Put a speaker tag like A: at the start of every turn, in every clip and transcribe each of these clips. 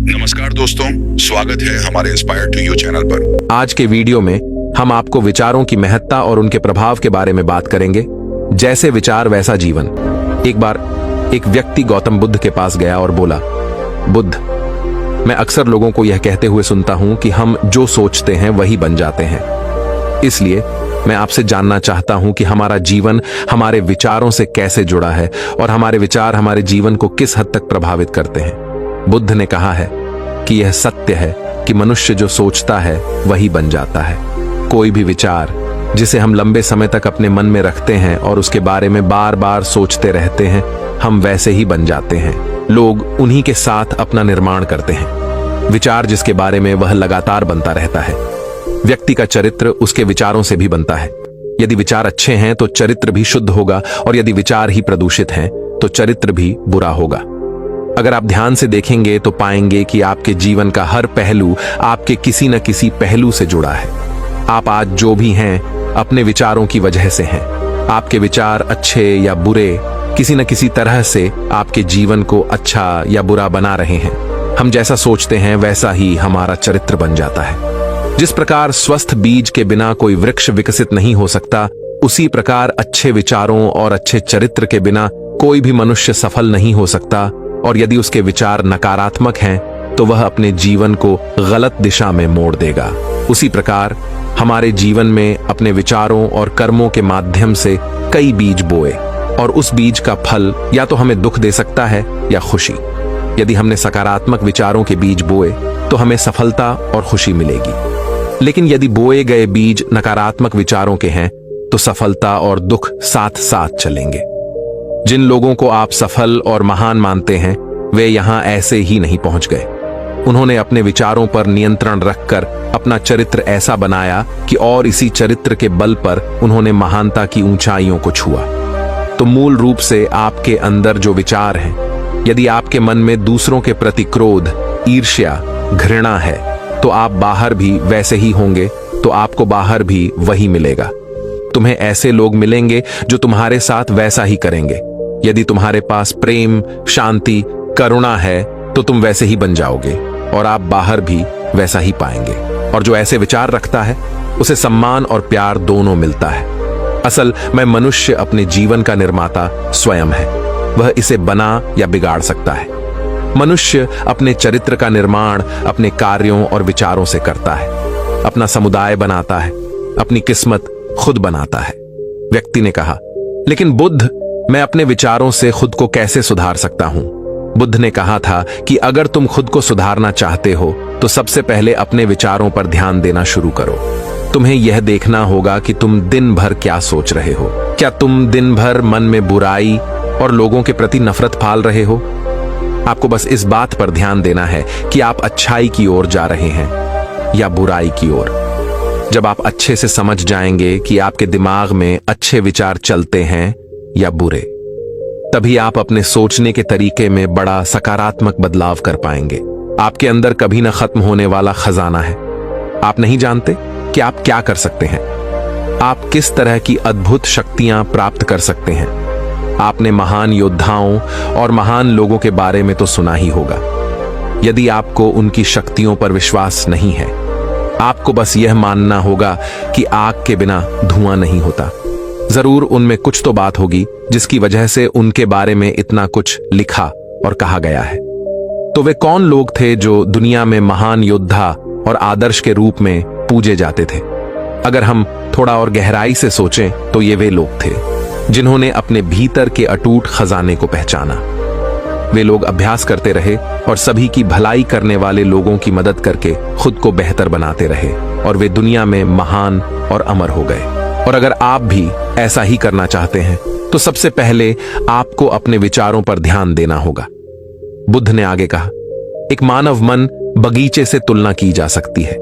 A: नमस्कार दोस्तों, स्वागत है हमारे इंस्पायर टू यू चैनल पर।
B: आज के वीडियो में हम आपको विचारों की महत्ता और उनके प्रभाव के बारे में बात करेंगे। जैसे विचार वैसा जीवन। एक बार एक व्यक्ति गौतम बुद्ध के पास गया और बोला, बुद्ध, मैं अक्सर लोगों को यह कहते हुए सुनता हूं कि हम जो सोचते हैं वही बन जाते हैं। इसलिए मैं आपसे जानना चाहता हूं कि हमारा जीवन हमारे विचारों से कैसे जुड़ा है और हमारे विचार हमारे जीवन को किस हद तक प्रभावित करते हैं। बुद्ध ने कहा है कि यह सत्य है कि मनुष्य जो सोचता है वही बन जाता है। कोई भी विचार जिसे हम लंबे समय तक अपने मन में रखते हैं और उसके बारे में बार बार सोचते रहते हैं, हम वैसे ही बन जाते हैं। लोग उन्हीं के साथ अपना निर्माण करते हैं। विचार जिसके बारे में वह लगातार बनता रहता है। व्यक्ति का चरित्र उसके विचारों से भी बनता है। यदि विचार अच्छे हैं तो चरित्र भी शुद्ध होगा, और यदि विचार ही प्रदूषित हैं तो चरित्र भी बुरा होगा। अगर आप ध्यान से देखेंगे तो पाएंगे कि आपके जीवन का हर पहलू आपके किसी न किसी पहलू से जुड़ा है। आप आज जो भी हैं अपने विचारों की वजह से हैं। आपके विचार अच्छे या बुरे किसी न किसी तरह से आपके जीवन को अच्छा या बुरा बना रहे हैं। हम जैसा सोचते हैं वैसा ही हमारा चरित्र बन जाता है। जिस प्रकार स्वस्थ बीज के बिना कोई वृक्ष विकसित नहीं हो सकता, उसी प्रकार अच्छे विचारों और अच्छे चरित्र के बिना कोई भी मनुष्य सफल नहीं हो सकता। और यदि उसके विचार नकारात्मक हैं तो वह अपने जीवन को गलत दिशा में मोड़ देगा। उसी प्रकार हमारे जीवन में अपने विचारों और कर्मों के माध्यम से कई बीज बोए, और उस बीज का फल या तो हमें दुख दे सकता है या खुशी। यदि हमने सकारात्मक विचारों के बीज बोए तो हमें सफलता और खुशी मिलेगी, लेकिन यदि बोए गए बीज नकारात्मक विचारों के हैं तो सफलता और दुख साथ साथ चलेंगे। जिन लोगों को आप सफल और महान मानते हैं वे यहां ऐसे ही नहीं पहुंच गए। उन्होंने अपने विचारों पर नियंत्रण रखकर अपना चरित्र ऐसा बनाया कि और इसी चरित्र के बल पर उन्होंने महानता की ऊंचाइयों को छुआ। तो मूल रूप से आपके अंदर जो विचार हैं, यदि आपके मन में दूसरों के प्रति क्रोध, ईर्ष्या, घृणा है तो आप बाहर भी वैसे ही होंगे, तो आपको बाहर भी वही मिलेगा। तुम्हें ऐसे लोग मिलेंगे जो तुम्हारे साथ वैसा ही करेंगे। यदि तुम्हारे पास प्रेम, शांति, करुणा है तो तुम वैसे ही बन जाओगे और आप बाहर भी वैसा ही पाएंगे। और जो ऐसे विचार रखता है उसे सम्मान और प्यार दोनों मिलता है। असल में मनुष्य अपने जीवन का निर्माता स्वयं है। वह इसे बना या बिगाड़ सकता है। मनुष्य अपने चरित्र का निर्माण अपने कार्यों और विचारों से करता है। अपना समुदाय बनाता है, अपनी किस्मत खुद बनाता है। व्यक्ति ने कहा, लेकिन बुद्ध, मैं अपने विचारों से खुद को कैसे सुधार सकता हूं? बुद्ध ने कहा था कि अगर तुम खुद को सुधारना चाहते हो तो सबसे पहले अपने विचारों पर ध्यान देना शुरू करो। तुम्हें यह देखना होगा कि तुम दिन भर क्या सोच रहे हो। क्या तुम दिन भर मन में बुराई और लोगों के प्रति नफरत पाल रहे हो? आपको बस इस बात पर ध्यान देना है कि आप अच्छाई की ओर जा रहे हैं या बुराई की ओर। जब आप अच्छे से समझ जाएंगे कि आपके दिमाग में अच्छे विचार चलते हैं या बुरे, तभी आप अपने सोचने के तरीके में बड़ा सकारात्मक बदलाव कर पाएंगे। आपके अंदर कभी न खत्म होने वाला खजाना है। आप नहीं जानते कि आप क्या कर सकते हैं। आप किस तरह की अद्भुत शक्तियां प्राप्त कर सकते हैं। आपने महान योद्धाओं और महान लोगों के बारे में तो सुना ही होगा। यदि आपको उनकी शक्तियों पर विश्वास नहीं है, आपको बस यह मानना होगा कि आग के बिना धुआं नहीं होता। जरूर उनमें कुछ तो बात होगी जिसकी वजह से उनके बारे में इतना कुछ लिखा और कहा गया है। तो वे कौन लोग थे जो दुनिया में महान योद्धा और आदर्श के रूप में पूजे जाते थे? अगर हम थोड़ा और गहराई से सोचें तो ये वे लोग थे जिन्होंने अपने भीतर के अटूट खजाने को पहचाना। वे लोग अभ्यास करते रहे और सभी की भलाई करने वाले लोगों की मदद करके खुद को बेहतर बनाते रहे, और वे दुनिया में महान और अमर हो गए। और अगर आप भी ऐसा ही करना चाहते हैं तो सबसे पहले आपको अपने विचारों पर ध्यान देना होगा। बुद्ध ने आगे कहा, एक मानव मन बगीचे से तुलना की जा सकती है।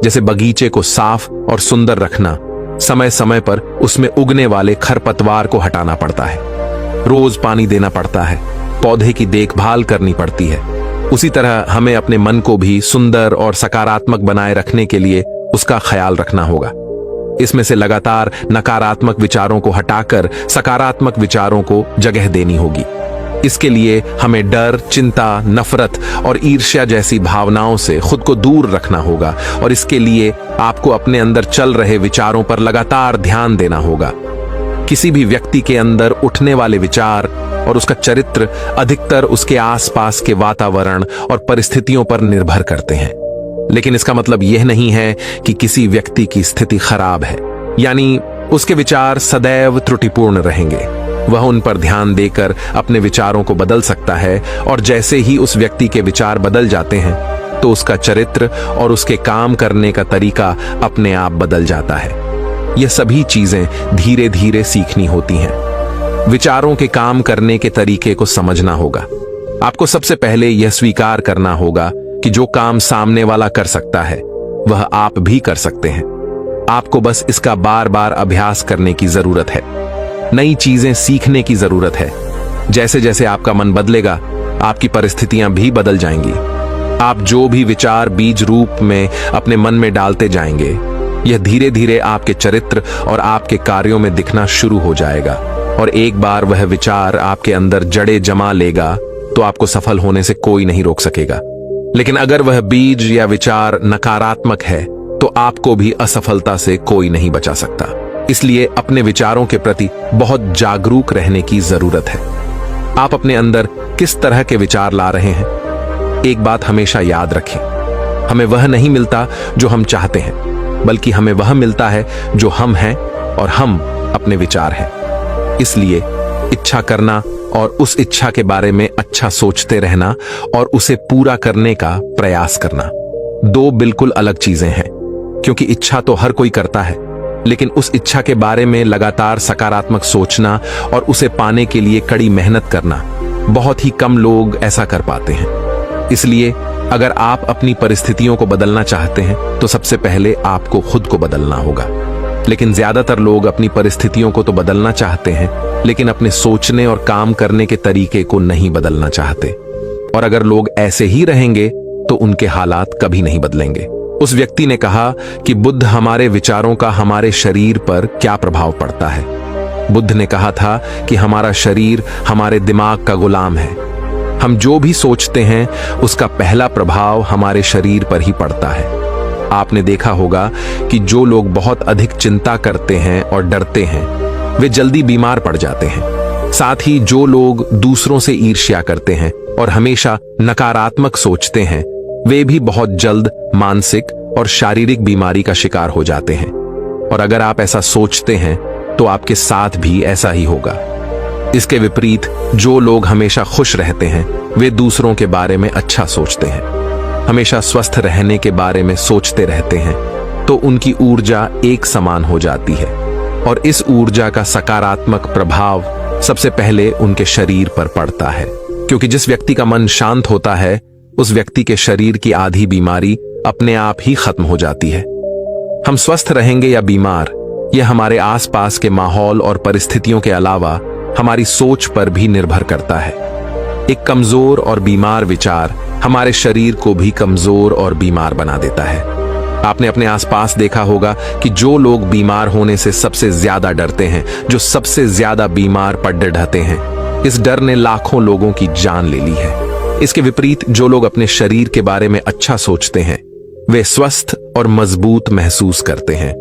B: जैसे बगीचे को साफ और सुंदर रखना, समय समय पर उसमें उगने वाले खरपतवार को हटाना पड़ता है, रोज पानी देना पड़ता है, पौधे की देखभाल करनी पड़ती है। उसी तरह हमें अपने मन को भी सुंदर और सकारात्मक बनाए रखने के लिए उसका ख्याल रखना होगा। इसमें से लगातार नकारात्मक विचारों को हटाकर सकारात्मक विचारों को जगह देनी होगी। इसके लिए हमें डर, चिंता, नफरत और ईर्ष्या जैसी भावनाओं से खुद को दूर रखना होगा और इसके लिए आपको अपने अंदर चल रहे विचारों पर लगातार ध्यान देना होगा। किसी भी व्यक्ति के अंदर उठने वाले विचार और उसका चरित्र अधिकतर उसके आसपास के वातावरण और परिस्थितियों पर निर्भर करते हैं। लेकिन इसका मतलब यह नहीं है कि किसी व्यक्ति की स्थिति खराब है, यानी उसके विचार सदैव त्रुटिपूर्ण रहेंगे। वह उन पर ध्यान देकर अपने विचारों को बदल सकता है और जैसे ही उस व्यक्ति के विचार बदल जाते हैं तो उसका चरित्र और उसके काम करने का तरीका अपने आप बदल जाता है। यह सभी चीजें धीरे धीरे सीखनी होती हैं। विचारों के काम करने के तरीके को समझना होगा। आपको सबसे पहले यह स्वीकार करना होगा कि जो काम सामने वाला कर सकता है वह आप भी कर सकते हैं। आपको बस इसका बार बार अभ्यास करने की जरूरत है। नई चीजें सीखने की जरूरत है। जैसे जैसे आपका मन बदलेगा, आपकी परिस्थितियां भी बदल जाएंगी। आप जो भी विचार बीज रूप में अपने मन में डालते जाएंगे, यह धीरे धीरे आपके चरित्र और आपके कार्यों में दिखना शुरू हो जाएगा और एक बार वह विचार आपके अंदर जड़ें जमा लेगा तो आपको सफल होने से कोई नहीं रोक सकेगा। लेकिन अगर वह बीज या विचार नकारात्मक है तो आपको भी असफलता से कोई नहीं बचा सकता। इसलिए अपने विचारों के प्रति बहुत जागरूक रहने की जरूरत है। आप अपने अंदर किस तरह के विचार ला रहे हैं? एक बात हमेशा याद रखें, हमें वह नहीं मिलता जो हम चाहते हैं, बल्कि हमें वह मिलता है जो हम हैं और हम अपने विचार हैं। इसलिए इच्छा करना और उस इच्छा के बारे में अच्छा सोचते रहना और उसे पूरा करने का प्रयास करना दो बिल्कुल अलग चीजें हैं। क्योंकि इच्छा तो हर कोई करता है, लेकिन उस इच्छा के बारे में लगातार सकारात्मक सोचना और उसे पाने के लिए कड़ी मेहनत करना बहुत ही कम लोग ऐसा कर पाते हैं। इसलिए अगर आप अपनी परिस्थितियों को बदलना चाहते हैं तो सबसे पहले आपको खुद को बदलना होगा। लेकिन ज्यादातर लोग अपनी परिस्थितियों को तो बदलना चाहते हैं, लेकिन अपने सोचने और काम करने के तरीके को नहीं बदलना चाहते। और अगर लोग ऐसे ही रहेंगे तो उनके हालात कभी नहीं बदलेंगे। उस व्यक्ति ने कहा कि बुद्ध, हमारे विचारों का हमारे शरीर पर क्या प्रभाव पड़ता है? बुद्ध ने कहा था कि हमारा शरीर हमारे दिमाग का गुलाम है। हम जो भी सोचते हैं उसका पहला प्रभाव हमारे शरीर पर ही पड़ता है। आपने देखा होगा कि जो लोग बहुत अधिक चिंता करते हैं और डरते हैं वे जल्दी बीमार पड़ जाते हैं। साथ ही जो लोग दूसरों से ईर्ष्या करते हैं और हमेशा नकारात्मक सोचते हैं वे भी बहुत जल्द मानसिक और शारीरिक बीमारी का शिकार हो जाते हैं। और अगर आप ऐसा सोचते हैं तो आपके साथ भी ऐसा ही होगा। इसके विपरीत जो लोग हमेशा खुश रहते हैं वे दूसरों के बारे में अच्छा सोचते हैं, हमेशा स्वस्थ रहने के बारे में सोचते रहते हैं, तो उनकी ऊर्जा एक समान हो जाती है और इस ऊर्जा का सकारात्मक प्रभाव सबसे पहले उनके शरीर पर पड़ता है। क्योंकि जिस व्यक्ति का मन शांत होता है उस व्यक्ति के शरीर की आधी बीमारी अपने आप ही खत्म हो जाती है। हम स्वस्थ रहेंगे या बीमार, यह हमारे आसपास के माहौल और परिस्थितियों के अलावा हमारी सोच पर भी निर्भर करता है। एक कमजोर और बीमार विचार हमारे शरीर को भी कमजोर और बीमार बना देता है। आपने अपने आसपास देखा होगा कि जो लोग बीमार होने से सबसे ज्यादा डरते हैं, जो सबसे ज्यादा बीमार पड़ ढहते हैं, इस डर ने लाखों लोगों की जान ले ली है। इसके विपरीत जो लोग अपने शरीर के बारे में अच्छा सोचते हैं वे स्वस्थ और मजबूत महसूस करते हैं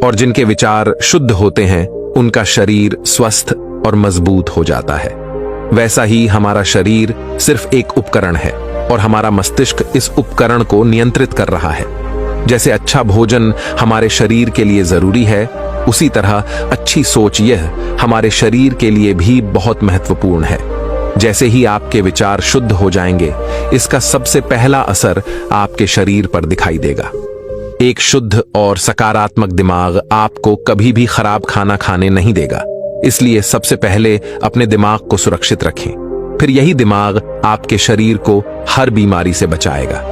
B: और जिनके विचार शुद्ध होते हैं उनका शरीर स्वस्थ और मजबूत हो जाता है। वैसा ही हमारा शरीर सिर्फ एक उपकरण है और हमारा मस्तिष्क इस उपकरण को नियंत्रित कर रहा है। जैसे अच्छा भोजन हमारे शरीर के लिए जरूरी है, उसी तरह अच्छी सोच यह हमारे शरीर के लिए भी बहुत महत्वपूर्ण है। जैसे ही आपके विचार शुद्ध हो जाएंगे, इसका सबसे पहला असर आपके शरीर पर दिखाई देगा। एक शुद्ध और सकारात्मक दिमाग आपको कभी भी खराब खाना खाने नहीं देगा। इसलिए सबसे पहले अपने दिमाग को सुरक्षित रखें, फिर यही दिमाग आपके शरीर को हर बीमारी से बचाएगा।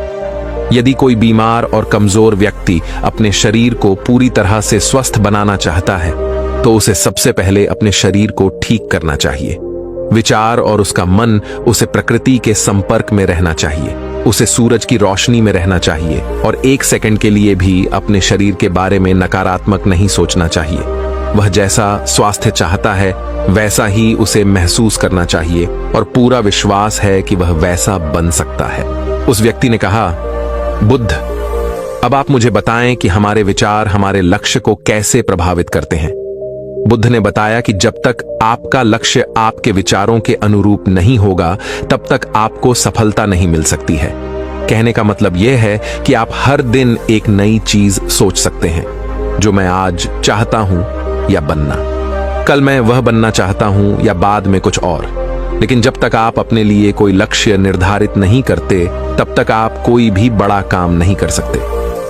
B: यदि कोई बीमार और कमजोर व्यक्ति अपने शरीर को पूरी तरह से स्वस्थ बनाना चाहता है तो उसे सबसे पहले अपने शरीर को ठीक करना चाहिए। विचार और उसका मन उसे प्रकृति के संपर्क में रहना चाहिए, उसे सूरज की रोशनी में रहना चाहिए और एक सेकंड के लिए भी अपने शरीर के बारे में नकारात्मक नहीं सोचना चाहिए। वह जैसा स्वास्थ्य चाहता है वैसा ही उसे महसूस करना चाहिए और पूरा विश्वास है कि वह वैसा बन सकता है। उस व्यक्ति ने कहा, बुद्ध, अब आप मुझे बताएं कि हमारे विचार हमारे लक्ष्य को कैसे प्रभावित करते हैं। बुद्ध ने बताया कि जब तक आपका लक्ष्य आपके विचारों के अनुरूप नहीं होगा तब तक आपको सफलता नहीं मिल सकती है। कहने का मतलब यह है कि आप हर दिन एक नई चीज सोच सकते हैं, जो मैं आज चाहता हूं या बनना, कल मैं वह बनना चाहता हूं या बाद में कुछ और। लेकिन जब तक आप अपने लिए कोई लक्ष्य निर्धारित नहीं करते तब तक आप कोई भी बड़ा काम नहीं कर सकते,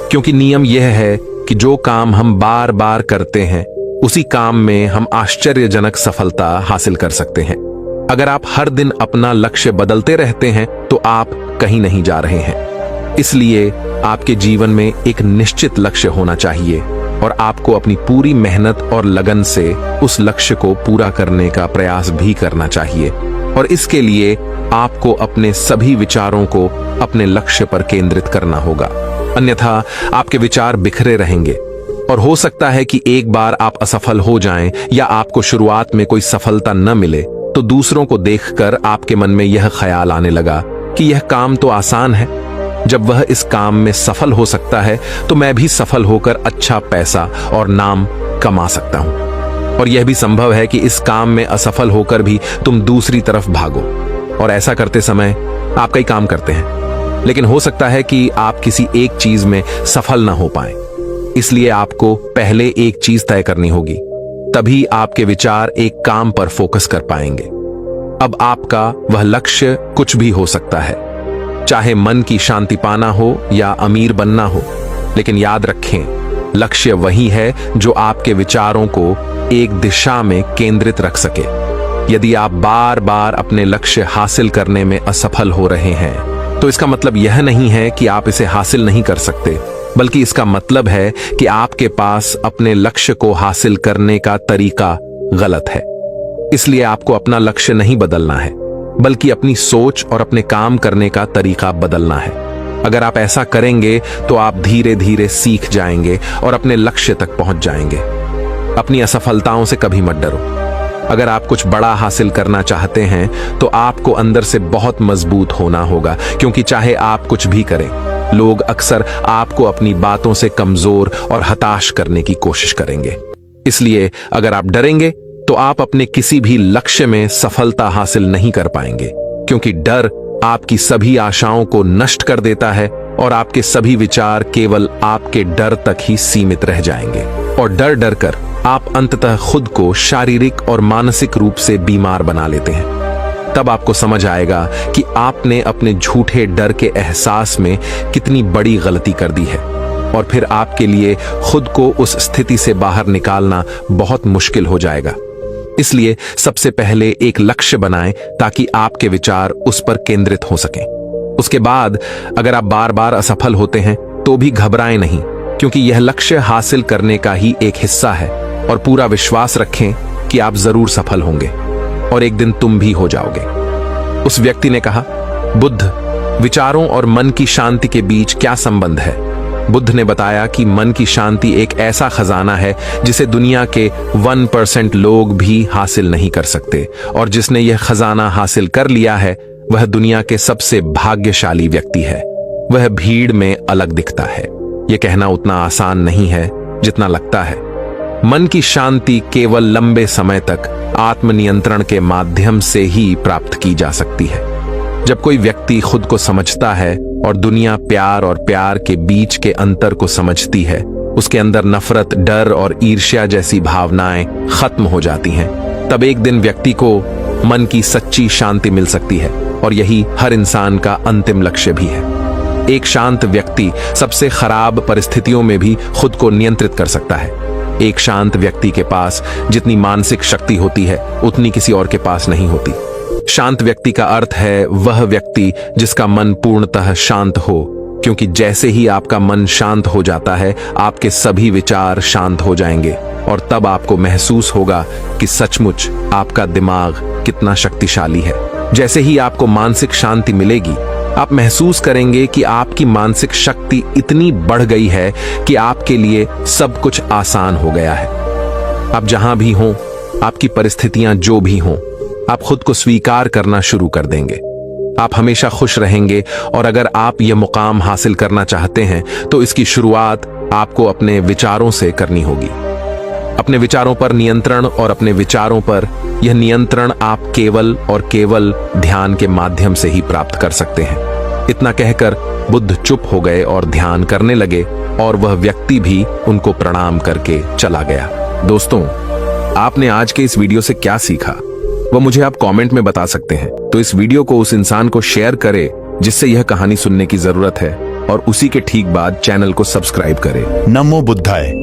B: क्योंकि नियम यह है कि जो काम हम बार बार करते हैं उसी काम में हम आश्चर्यजनक सफलता हासिल कर सकते हैं। अगर आप हर दिन अपना लक्ष्य बदलते रहते हैं तो आप कहीं नहीं जा रहे हैं। इसलिए आपके जीवन में एक निश्चित लक्ष्य होना चाहिए और आपको अपनी पूरी मेहनत और लगन से उस लक्ष्य को पूरा करने का प्रयास भी करना चाहिए। और इसके लिए आपको अपने सभी विचारों को अपने लक्ष्य पर केंद्रित करना होगा, अन्यथा आपके विचार बिखरे रहेंगे और हो सकता है कि एक बार आप असफल हो जाएं या आपको शुरुआत में कोई सफलता न मिले तो दूसरों को देखकर आपके मन में यह ख्याल आने लगा कि यह काम तो आसान है, जब वह इस काम में सफल हो सकता है तो मैं भी सफल होकर अच्छा पैसा और नाम कमा सकता हूं। और यह भी संभव है कि इस काम में असफल होकर भी तुम दूसरी तरफ भागो और ऐसा करते समय आप कई काम करते हैं, लेकिन हो सकता है कि आप किसी एक चीज में सफल न हो पाए। इसलिए आपको पहले एक चीज तय करनी होगी, तभी आपके विचार एक काम पर फोकस कर पाएंगे। अब आपका वह लक्ष्य कुछ भी हो सकता है, चाहे मन की शांति पाना हो या अमीर बनना हो, लेकिन याद रखें लक्ष्य वही है जो आपके विचारों को एक दिशा में केंद्रित रख सके। यदि आप बार बार अपने लक्ष्य हासिल करने में असफल हो रहे हैं तो इसका मतलब यह नहीं है कि आप इसे हासिल नहीं कर सकते, बल्कि इसका मतलब है कि आपके पास अपने लक्ष्य को हासिल करने का तरीका गलत है। इसलिए आपको अपना लक्ष्य नहीं बदलना है, बल्कि अपनी सोच और अपने काम करने का तरीका बदलना है। अगर आप ऐसा करेंगे तो आप धीरे धीरे सीख जाएंगे और अपने लक्ष्य तक पहुंच जाएंगे। अपनी असफलताओं से कभी मत डरो। अगर आप कुछ बड़ा हासिल करना चाहते हैं तो आपको अंदर से बहुत मजबूत होना होगा, क्योंकि चाहे आप कुछ भी करें, लोग अक्सर आपको अपनी बातों से कमजोर और हताश करने की कोशिश करेंगे। इसलिए अगर आप डरेंगे तो आप अपने किसी भी लक्ष्य में सफलता हासिल नहीं कर पाएंगे, क्योंकि डर आपकी सभी आशाओं को नष्ट कर देता है और आपके सभी विचार केवल आपके डर तक ही सीमित रह जाएंगे। और डर डर कर आप अंततः खुद को शारीरिक और मानसिक रूप से बीमार बना लेते हैं। तब आपको समझ आएगा कि आपने अपने झूठे डर के एहसास में कितनी बड़ी गलती कर दी है, और फिर आपके लिए खुद को उस स्थिति से बाहर निकालना बहुत मुश्किल हो जाएगा। इसलिए सबसे पहले एक लक्ष्य बनाएं ताकि आपके विचार उस पर केंद्रित हो सकें। उसके बाद अगर आप बार बार असफल होते हैं तो भी घबराएं नहीं, क्योंकि यह लक्ष्य हासिल करने का ही एक हिस्सा है, और पूरा विश्वास रखें कि आप जरूर सफल होंगे और एक दिन तुम भी हो जाओगे। उस व्यक्ति ने कहा, बुद्ध, विचारों और मन की शांति के बीच क्या संबंध है? बुद्ध ने बताया कि मन की शांति एक ऐसा खजाना है जिसे दुनिया के 1% लोग भी हासिल नहीं कर सकते, और जिसने यह खजाना हासिल कर लिया है वह दुनिया के सबसे भाग्यशाली व्यक्ति है। वह भीड़ में अलग दिखता है। यह कहना उतना आसान नहीं है जितना लगता है। मन की शांति केवल लंबे समय तक आत्मनियंत्रण के माध्यम से ही प्राप्त की जा सकती है। जब कोई व्यक्ति खुद को समझता है और दुनिया प्यार और प्यार के बीच के अंतर को समझती है, उसके अंदर नफरत, डर और ईर्ष्या जैसी भावनाएं खत्म हो जाती हैं। तब एक दिन व्यक्ति को मन की सच्ची शांति मिल सकती है, और यही हर इंसान का अंतिम लक्ष्य भी है। एक शांत व्यक्ति सबसे खराब परिस्थितियों में भी खुद को नियंत्रित कर सकता है। एक शांत व्यक्ति के पास जितनी मानसिक शक्ति होती है उतनी किसी और के पास नहीं होती। शांत व्यक्ति का अर्थ है वह व्यक्ति जिसका मन पूर्णतः शांत हो, क्योंकि जैसे ही आपका मन शांत हो जाता है आपके सभी विचार शांत हो जाएंगे, और तब आपको महसूस होगा कि सचमुच आपका दिमाग कितना शक्तिशाली है। जैसे ही आपको मानसिक शांति मिलेगी, आप महसूस करेंगे कि आपकी मानसिक शक्ति इतनी बढ़ गई है कि आपके लिए सब कुछ आसान हो गया है। आप जहां भी हों, आपकी परिस्थितियां जो भी हों, आप खुद को स्वीकार करना शुरू कर देंगे। आप हमेशा खुश रहेंगे और अगर आप यह मुकाम हासिल करना चाहते हैं तो इसकी शुरुआत आपको अपने विचारों से करनी होगी। अपने विचारों पर नियंत्रण, और अपने विचारों पर यह नियंत्रण आप केवल और केवल ध्यान के माध्यम से ही प्राप्त कर सकते हैं। इतना कहकर बुद्ध चुप हो गए और ध्यान करने लगे और वह व्यक्ति भी उनको प्रणाम करके चला गया। दोस्तों, आपने आज के इस वीडियो से क्या सीखा वह मुझे आप कमेंट में बता सकते हैं। तो इस वीडियो को उस इंसान को शेयर करें जिससे यह कहानी सुनने की जरूरत है, और उसी के ठीक बाद चैनल को सब्सक्राइब करें।
C: नमो बुद्धाय।